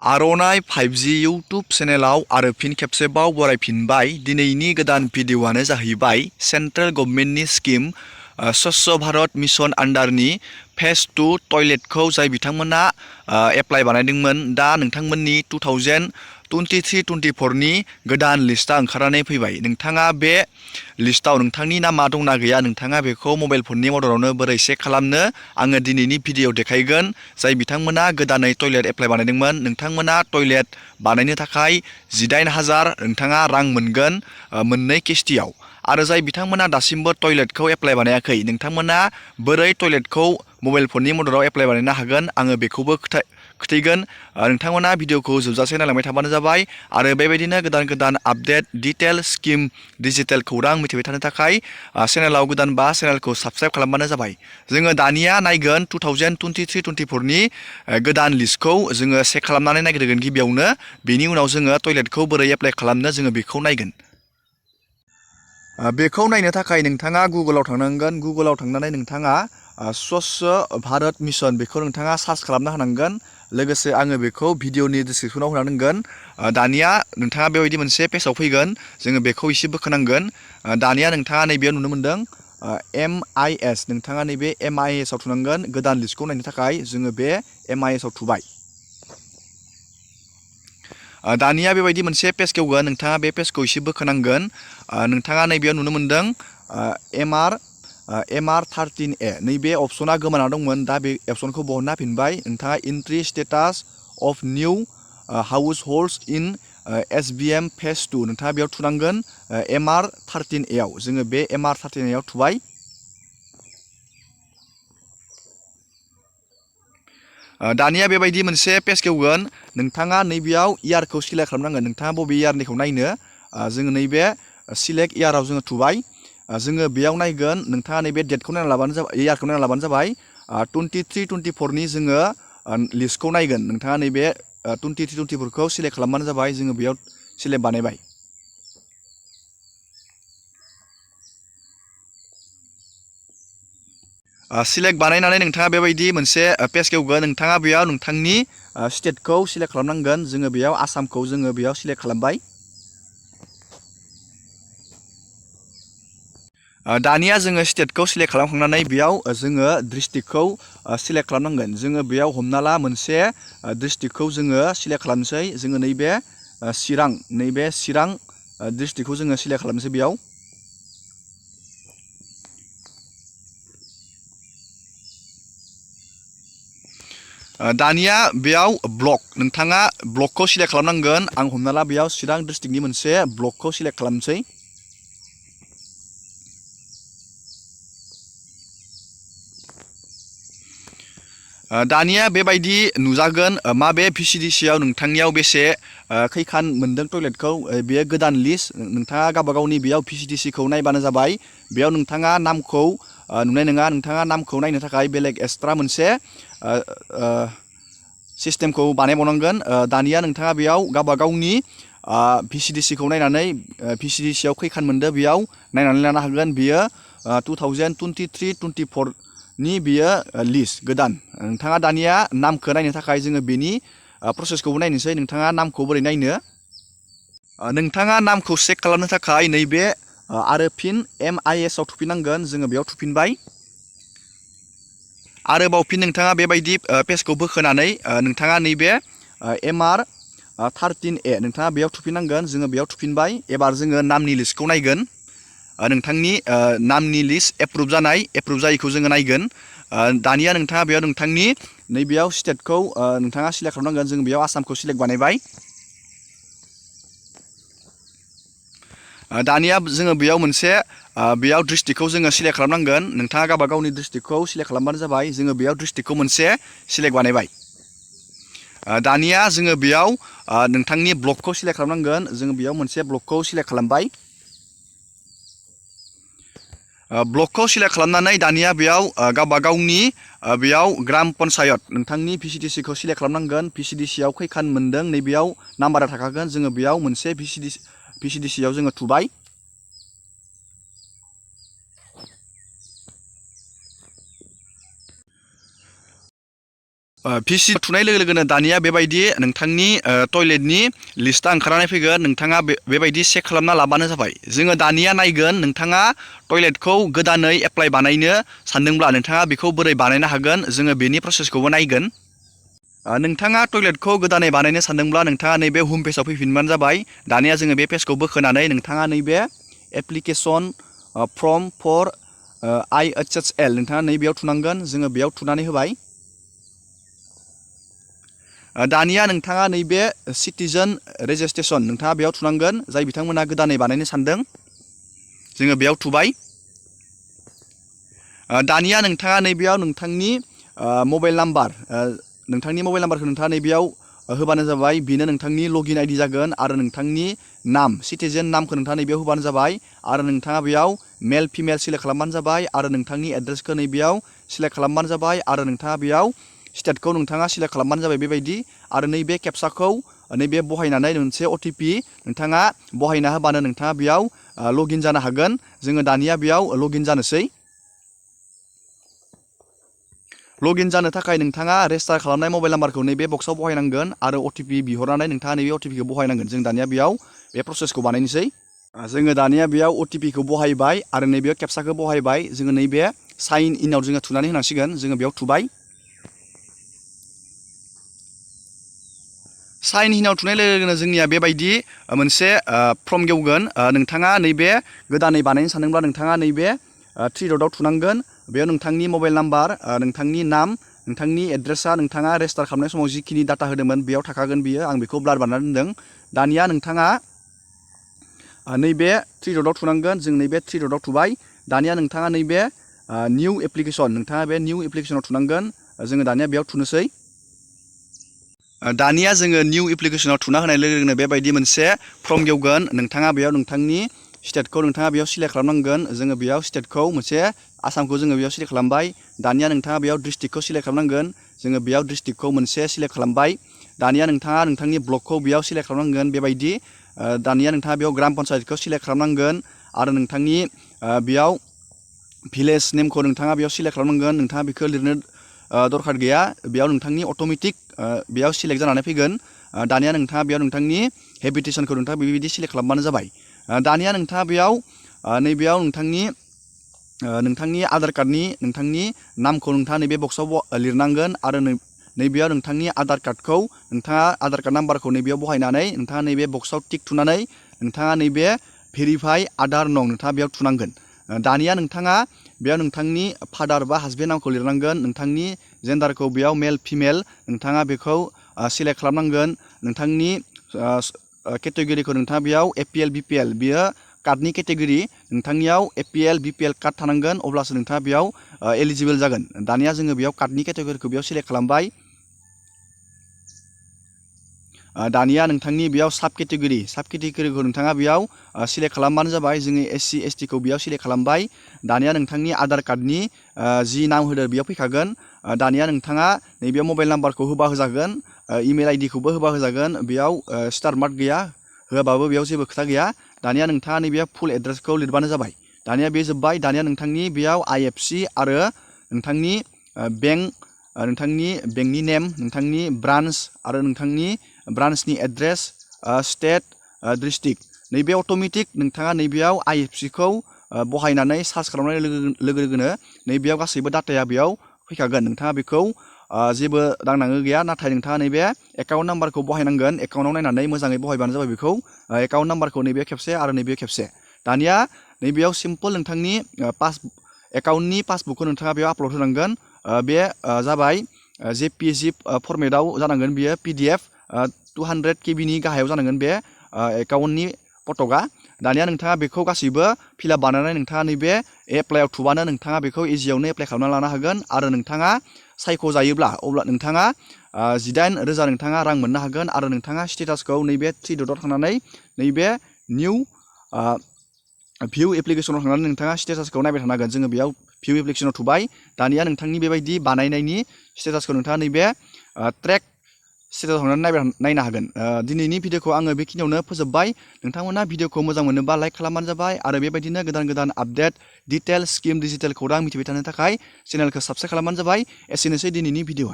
आर'नाइ 5G YouTube चेनेलाव आरो फिन खेबसेबाव बरायफिनबाय। दिनैनि गोदान भिडिअ'आनो जाहैबाय सेन्ट्रेल गभर्नमेन्टनि स्किम स्वच्छ भारत मिशन आन्डारनि फेज 2 टयलेटखौ जाय बिथांमोना एप्लाइ बानायदोंमोन। दा नोंथांमोननि 2023-24 नि गोदान लिस्टआ ओंखारनानै फैबाय। नोंथाङा बे लिस्टआव नोंथांनि नामा दंना गैया, नोंथाङा बेखौ मबाइल फननि मददावनो बोरै चेक खालामनो आङो दिनैनि भिडिअ'आव देखायगोन। जाय बिथांमोना गोदानै टयलेट एप्लाइ बानायदोंमोन, नोंथांमोना टयलेट बानायनो थाखाय 18,000 नोंथाङा रां मोनगोन मोननै किस्तियाव। आरो जाय बिथांमोना दासिमबो टयलेटखौ एप्लाइ बानायाखै, नोंथांमोना बोरै टयलेटखौ मबाइल फननि मददाव एप्लाइ बानायनो हागोन आङो बेखौबो खिथायगोन। नोंथांमोना भिडिअ'खौ जोबजासे नायलांबाय थाबानो जाबाय। आरो बेबायदिनो गोदान गोदान आपडेट डिटेल स्किम डिजिटेल खौरां मिथिबाय थानो थाखाय चेनेलाव गोदानबा चेनेलखौ साबस्क्राइब खालामबानो जाबाय। जोङो दानिया नायगोन 2023-24 नि गोदान लिस्टखौ जोङो चेक खालामनानै नायग्रोगोन गिबियावनो। बेनि उनाव जोङो टयलेटखौ बोरै एप्लाइ खालामनो जोङो बेखौ नायगोन। बेखौ नायनो थाखाय नोंथाङा गुगोलाव थांनांगोन। गुगोलाव थांनानै नोंथाङा स्वच्छ भारत मिशन बेखौ नोंथाङा सार्च खालामना होनांगोन। लोगोसे आङो बेखौ भिडिअ'नि डिसक्रिपसनाव होना दोनगोन। दानिया नोंथाङा बेबायदि मोनसे पेजाव फैगोन। जोङो बेखौ एसे बोखोनांगोन। दानिया नोंथाङा नैबेयाव नुनो मोनदों MIS। नोंथाङा नैबे MIS आव थुनांगोन। गोदान लिस्टखौ नायनो थाखाय जोङो बे MIS आव थुबाय। दानिया बेबायदि मोनसे पेज खेवगोन। नोंथाङा बे पेजखौ एसे बोखोनांगोन। नोंथाङा नैबेयाव नुनो मोनदों MR13A। नैबे अपसना गोमाना दंमोन। दा बे अपसनखौ बहनना होफिनबाय। नोंथाङा entry status of new households in SBM phase 2 नोंथाङा बेयाव थुनांगोन। MR13A आव जोङो बे MR13A आव थुबाय। दानिया बेबायदि मोनसे पेज खेवगोन। नोंथाङा नैबेयाव इयारखौ सिलेक्ट खालामनांगोन। नोंथाङा बबे इयारनिखौ नायनो, जोङो नैबे सिलेक्ट इयाराव जोङो थुबाय। जोङो बेयाव नायगोन। नोंथाङा नैबे डेटखौ नायना लाबानो जाबाय, इयारखौ नायना लाबानो जाबाय। 23-24 नि जोङो लिस्टखौ नायगोन। नोंथाङा नैबे 23-24 खौ सिलेक्ट खालामबानो जाबाय। जोङो बेयाव सिलेक्ट बानायबाय। सिलेक्ट बानायनानै नोंथाङा बेबायदि मोनसे पेज खेवगोन। नोंथाङा बेयाव नोंथांनि स्टेटखौ सिलेक्ट खालामनांगोन। जोङो बेयाव आसामखौ जोङो बेयाव सिलेक्ट खालामबाय। दानिया जोङो स्टेटखौ सिलेक्ट खालामखांनानै बेयाव जोङो डिस्ट्रिक्टखौ सिलेक्ट खालामनांगोन। जोङो बेयाव हमना ला मोनसे डिस्ट्रिक्टखौ जोङो सिलेक्ट खालामनोसै। जोङो नैबे चिरां डिस्ट्रिक्टखौ जोङो सिलेक्ट खालामनोसै बेयाव। दानिया बेयाव ब्लक, नोंथाङा ब्लकखौ सिलेक्ट खालामनांगोन। आं हमना ला बेयाव चिरां डिस्ट्रिक्टनि मोनसे ब्लकखौ सिलेक्ट खालामनोसै। दानिया बेबायदि नुजागोन माबे VCDC आव नोंथांनियाव बेसे खैखान मोनदों टयलेटखौ। बेयो गोदान लिस्ट। नोंथाङा गावबा गावनि बेयाव VCDC खौ नायबानो जाबाय। बेयाव नोंथाङा नामखौ नुनाय नङा। नोंथाङा नामखौ नायनो थाखाय बेलेग एक्सट्रा मोनसे सिस्टेमखौ बानायबावनांगोन। दानिया नोंथाङा बेयाव गावबा गावनि VCDC खौ नायनानै VCDC आव खैखान मोनदों बेयाव नायनानै लानो हागोन। बियो 2023-24 नि बियो लिस्ट गोदान। नोंथाङा दानिया नामखौ नायनो थाखाय जोङो बेनि प्रसेसखौबो नायनोसै। नोंथाङा नामखौ बोरै नायनो, नोंथाङा नामखौ चेक खालामनो थाखाय नैबे आरो फिन MIS आव थुफिननांगोन। जोङो बेयाव थुफिनबाय। आरोबाव फिन नोंथाङा बेबायदि पेजखौ बोखोनानै नोंथाङा नैबे MR13A नोंथाङा बेयाव थुफिननांगोन। जोङो बेयाव थुफिनबाय। एबार जोङो नामनि लिस्टखौ नायगोन। नोंथांनि नामनि लिस्ट एप्रुभ जानाय एप्रुभ जायैखौ जोङो नायगोन। दानिया नोंथाङा बेयाव नोंथांनि नैबेयाव स्टेटखौ नोंथाङा सिलेक्ट खालामनांगोन। जों बेयाव आसामखौ सिलेक्ट बानायबाय। दानिया जोङो बेयाव मोनसे बेयाव डिस्ट्रिक्टखौ जोङो सिलेक्ट खालामनांगोन। नोंथाङा गावबा गावनि डिस्ट्रिक्टखौ सिलेक्ट खालामबानो जाबाय। जोङो बेयाव डिस्ट्रिक्टखौ मोनसे सिलेक्ट बानायबाय। दानिया जोङो बेयाव नोंथांनि ब्लकखौ सिलेक्ट खालामनांगोन। जोङो बेयाव मोनसे ब्लकखौ सिलेक्ट खालामबाय। ब्लकखौ सिलेक्ट खालामनानै दानिया बेयाव गावबा गावनि बेयाव ग्राम पन्सायत नोंथांनि VCDC खौ सिलेक्ट खालामनांगोन। VCDC आव खैखान मोनदों नैबेयाव नाम्बारा थाखागोन। जोङो बेयाव मोनसे VCDC आव जोङो थुबाय। PC थुनाय लोगो लोगोनो दानिया बेबायदि नोंथांनि टयलेटनि लिस्टआ ओंखारनानै फैगोन। नोंथाङा बेबायदि चेक खालामना लाबानो जाबाय। जोङो दानिया नायगोन नोंथाङा टयलेटखौ गोदानै एप्लाइ बानायनो सानदोंब्ला नोंथाङा बेखौ बोरै बानायनो हागोन, जोङो बेनि प्रसेसखौबो नायगोन। नोंथाङा टयलेटखौ गोदानै बानायनो सानदोंब्ला नोंथाङा नैबे होम पेजाव फैफिनबानो जाबाय। दानिया जोङो बे पेजखौ बोखोनानै नोंथाङा नैबे एप्लिकेसन फर्म फर IHSL नोंथाङा नैबेयाव थुनांगोन। जोङो बेयाव थुनानै होबाय। दानिया नोंथाङा नैबे सिटिजेन रेजिस्ट्रेसन नोंथाङा बेयाव थुनांगोन, जाय बिथांमोना गोदानै बानायनो सानदों। जोङो बेयाव थुबाय। दानिया नोंथाङा नैबेयाव नोंथांनि मबाइल नाम्बार नोंथांनि मबाइल नाम्बारखौ नोंथाङा नैबेयाव होबानो जाबाय। बेनो नोंथांनि लगइन आइडि जागोन आरो नोंथांनि नाम सिटिजेन नामखौ नोंथाङा नैबेयाव होबानो जाबाय आरो नोंथाङा बेयाव मेल फिमेल सिलेक्ट खालामबानो जाबाय आरो नोंथांनि एड्रेसखौ नैबेयाव सिलेक्ट खालामबानो जाबाय आरो नोंथाङा बेयाव स्टेटखौ नोंथाङा सिलेक्ट खालामबानो जाबाय बेबायदि। आरो नैबे केपसाखौ नैबे बहायनानै मोनसे OTP नोंथाङा बहायना होबानो नोंथाङा बेयाव लगइन जानो हागोन। जोङो दानिया बेयाव लगइन जानोसै। लगइन जानो थाखाय नोंथाङा रेजिस्टार खालामनाय मबाइल नाम्बारखौ नैबे बक्सआव बहायनांगोन आरो OTP बिहरनानै नोंथाङा नैबे OTPखौ बहायनांगोन। जों दानिया बेयाव बे प्रसेसखौ बानायनोसै। जोङो दानिया बेयाव OTPखौ बहायबाय आरो नैबेयाव केपसाखौ बहायबाय। जोङो नैबे साइन इनआव जोङो थुनानै होनांसिगोन। जोङो बेयाव थुबाय। साइन इनआव थुनाय लोगो लोगोनो जोंनिया बेबायदि मोनसे फर्म गेवगोन। नोंथाङा नैबे गोदानै बानायनो सानदोंब्ला नोंथाङा नैबे 3 डटआव थुनांगोन। बेयाव नोंथांनि मबाइल नाम्बार, नोंथांनि नाम, नोंथांनि एड्रेसा नोंथाङा रेजिस्टार खालामनाय समाव जिखिनि डाटा होदोंमोन बेयाव थाखागोन बियो। आं बेखौ ब्लार बानायना दोनदों। दानिया नोंथाङा नैबे 3 डटआव थुनांगोन। जों नैबे 3 डटआव थुबाय। दानिया नोंथाङा नैबे निउ एप्लिकेसन नोंथाङा बे निउ एप्लिकेसनाव थुनांगोन। जोङो दानिया बेयाव थुनोसै। दानिया जोङो निउ एप्लिकेसनाव थुना होनाय लोगो लोगोनो बेबायदि मोनसे फर्म गेवगोन। नोंथाङा बेयाव नोंथांनि स्टेटखौ नोंथाङा बेयाव सिलेक्ट खालामनांगोन। जोङो बेयाव स्टेटखौ मोनसे आसामखौ जोङो बेयाव सिलेक्ट खालामबाय। दानिया नोंथाङा बेयाव डिस्ट्रिक्टखौ सिलेक्ट खालामनांगोन। जोङो बेयाव डिस्ट्रिक्टखौ मोनसे सिलेक्ट खालामबाय। दानिया नोंथाङा नोंथांनि ब्लकखौ बेयाव सिलेक्ट खालामनांगोन बेबायदि। दानिया नोंथाङा बेयाव ग्राम पन्सायतखौ सिलेक्ट खालामनांगोन आरो नोंथांनि बेयाव भिलेज नेमखौ नोंथाङा बेयाव सिलेक्ट खालामनांगोन। नोंथाङा बेखौ लिरनो दरखार गैया। बेयाव नोंथांनि अट'मेटिक बेयाव सिलेक्ट जानानै फैगोन। दानिया नोंथाङा बेयाव नोंथांनि हेबिटेसनखौ नोंथाङा बेबायदि सिलेक्ट खालामबानो जाबाय। दानिया नोंथाङा बेयाव नैबेयाव नोंथांनि आधार कार्डनि नोंथांनि नामखौ नोंथाङा नैबे बक्सआव लिरनांगोन आरो नैबेयाव नोंथांनि आधार कार्डखौ नोंथाङा आधार कार्ड नाम्बारखौ नैबेयाव बहायनानै नोंथाङा नैबे बक्सआव टिक थुनानै नोंथाङा नैबे भेरिफाइ आधार नं नोंथाङा बेयाव थुनांगोन। दानिया नोंथाङा बेयाव नोंथांनि फादार बा हासबेन्ड नामखौ लिरनांगोन। नोंथांनि जेन्डारखौ बेयाव मेल फिमेल नोंथाङा बेखौ सिलेक्ट खालामनांगोन। नोंथांनि केटेगरिखौ नोंथाङा बेयाव APL BPL बेयो कार्डनि केटेगरि। नोंथांनियाव APL BPL कार्ड थानांगोन, अब्लासो नोंथाङा बेयाव एलिजिबोल जागोन। दानिया जोङो बेयाव कार्डनि केटेगरिखौ बेयाव सिलेक्ट खालामबाय। दानिया नोंथांनि बेयाव साब केटेगरिखौ नोंथाङा बेयाव सिलेक्ट खालामबानो जाबाय। जोङो SC ST खौ बेयाव सिलेक्ट खालामबाय। दानिया नोंथांनि आधार कार्डनि जि नाम होदो बेयाव फैखागोन। दानिया नोंथाङा नैबेयाव मबाइल नाम्बारखौ होबा होजागोन, इमेल ID खौबो होबा होजागोन। बेयाव स्टार मार्क गैया, होआबाबो बेयाव जेबो खोथा गैया। दानिया नोंथाङा नैबेयाव फुल एड्रेसखौ लिरबानो जाबाय। दानिया बे जोब्बाय। दानिया नोंथांनि बेयाव IFSC आरो नोंथांनि बेंकनि नेम, नोंथांनि ब्रान्स आरो नोंथांनि ब्रान्सनि एड्रेस, स्टेट, डिस्ट्रिक्ट नैबे अट'मेटिक नोंथाङा नैबेयाव IFSC खौ बहायनानै सार्च खालामनाय लोगो लोगोनो नैबेयाव गासैबो डाटाया बेयाव फैखागोन। नोंथाङा बेखौ जेबो दांनांगौ गैया। नाथाय नोंथाङा नैबे एकाउन्ट नाम्बारखौ बहायनांगोन। एकाउन्टआव नायनानै मोजाङै बहायबानो जाबाय बेखौ। एकाउन्ट नाम्बारखौ नैबे खेबसे आरो नैबे खेबसे। दानिया नैबेयाव सिम्पल नोंथांनि एकाउन्टनि पासबुकखौ नोंथाङा बेयाव आपल'ड होनांगोन। बे जाबाय JPG फर्मेटआव जानांगोन बियो। PDF 200 KB नि गाहायाव जानांगोन बे एकाउन्टनि फटकआ। दानिया नोंथाङा बेखौ गासैबो फिलआप बानायनानै नोंथाङा नैबे एप्लाइआव थुबानो नोंथाङा बेखौ इजियावनो एप्लाइ खालामना लानो हागोन। आरो नोंथाङा सायख'जायोब्ला अब्ला नोंथाङा 18,000 नोंथाङा रां मोननो हागोन। आरो नोंथाङा स्टेटासखौ नैबे 3 डटआव थांनानै नैबे निउ भिउ एप्लिकेसनाव थांनानै नोंथाङा स्टेटासखौ नायबाय थानो हागोन। जोङो बेयाव भिउ एप्लिकेसनाव थुबाय। दानिया नोंथांनि बेबायदि बानायनायनि स्टेटासखौ नोंथाङा नैबे ट्रेक स्टेटासआव थांनानै नायनो हागोन। दिनैनि भिडिअखौ आङो बेखिनियावनो फोजोबबाय। नोंथांमोना भिडिअखौ मोजां मोनोबा लाइक खालामबानो जाबाय आरो बेबायदिनो गोदान गोदान आपडेट, डिटेल, स्किम, डिजिटेल खौरां मिथिबाय थानो थाखाय चेनेलखौ साबस्क्राइब खालामबानो जाबाय। एसेनोसै दिनैनि भिडिअआ।